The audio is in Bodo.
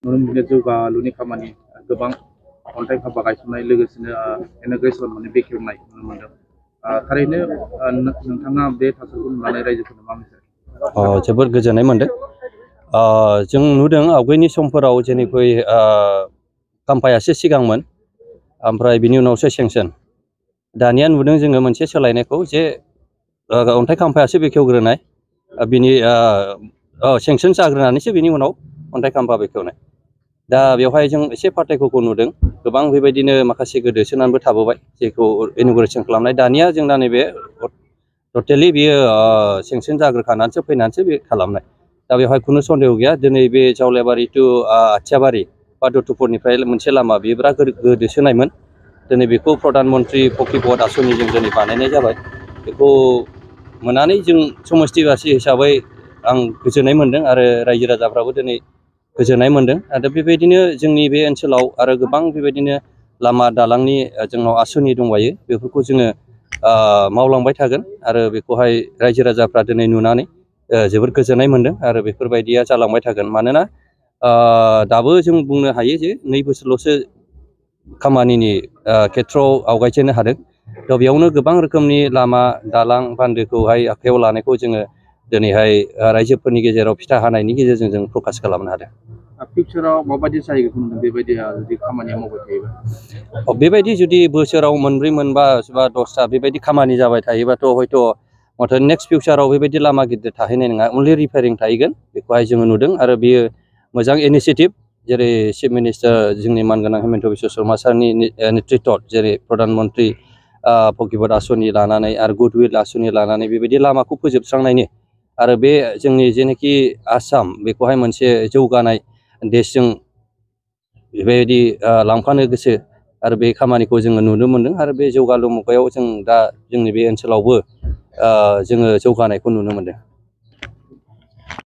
नुनो मोनो जौगालुनि खामानि गोबां अन्थाइ खाम्फा गायसननाय लोगोसेनो इन'ग्रेसन माने बेखेवनाय नुनो मोनदों। थारैनो नोंथाङा बे थासारिखौ नुनानै रायजोफोरनो मा मिथियो? जोबोर गोजोननाय मोनदों। जों नुदों आवगायनि समफोराव जेनेखि खाम्फायासो सिगांमोन ओमफ्राय बिनि उनावसो सेंसन। दानिया नुदों जोङो मोनसे सोलायनायखौ जे अन्थाइ खाम्फायासो बेखेवग्रोनाय बिनि सेंसन जाग्रोनानैसो बिनि उनाव अन्थाइ खाम्फा बेखेवनाय। दा बेवहाय जों एसे पार्थक्यखौ नुदों। गोबां बेबायदिनो माखासे गोदोसोनानैबो थाबोबाय जेखौ इन'ग्रेसन खालामनाय। दानिया जोंना नैबे टटेलि बियो सेंसन जाग्रोखानानैसो फैनानैसो बे खालामनाय। दा बेवहाय खुनु सन्देह गैया। दिनै बे जावलियाबारि टु आथियाबारि बा दतुपुरनिफ्राय मोनसे लामा बेयो बिराद गोदोसोनायमोन। दिनै बेखौ प्रधान मन्त्रि पकिपद आसनिजों दिनै बानायनाय जाबाय। बेखौ मोननानै जों समस्थिबासि हिसाबै आं गोजोननाय मोनदों आरो रायजो राजाफ्राबो दिनै गोजोननाय मोनदों। आरो बेबायदिनो जोंनि बे ओनसोलाव आरो गोबां बेबायदिनो लामा दालांनि जोंनाव आसनि दंबायो। बेफोरखौ जोङो मावलांबाय थागोन आरो बेखौहाय रायजो राजाफ्रा दिनै नुनानै जोबोद गोजोननाय मोनदों आरो बेफोरबायदिया जालांबाय थागोन। मानोना दाबो जों बुंनो हायो जे 2 बोसोरल'सो खामानिनि खेथ्रआव आवगायजेननो हादों। दा बेयावनो गोबां रोखोमनि लामा दालां बान्दोखौहाय आखायाव लानायखौ जोङो दिनैहाय रायजोफोरनि गेजेराव फिथा हानायनि गेजेरजों जों प्रकास खालामनो हादों। फिउचाराव माबायदि जाहैगोन बेबायदि जुदि खामानिया मावबाय थायोबा? बेबायदि जुदि बोसोराव मोनब्रै मोनबा बा 10ता बेबायदि खामानि जाबाय थायोबाथ' हयथ' नेक्स्ट फिउचाराव बेबायदि लामा गिदिर थाहैनाय नङा। अनलि रिपेयारिं थाहैगोन। बेखौहाय जोङो नुदों आरो बियो मोजां इनिसियेटिभ। जेरै चिफ मिनिस्टार जोंनि मानगोनां हेमन्त बिश्व शर्मा सारनि नेतृत्व जेरै प्रधान मन्त्रि पकिपद आसनि लानानै आरो गुडविल आसनि लानानै बेबायदि लामाखौ फोजोबस्रांनायनि आरो बे जोंनि जेनाखि आसाम बेखौहाय मोनसे जौगानाय देशजों बेबायदि लांफानो गोसो आरो बे खामानिखौ जोङो नुनो मोनदों। आरो बे जौगालु मुगायाव जों दा जोंनि बे ओनसोलावबो जोङो जौगानायखौ नुनो मोनदों।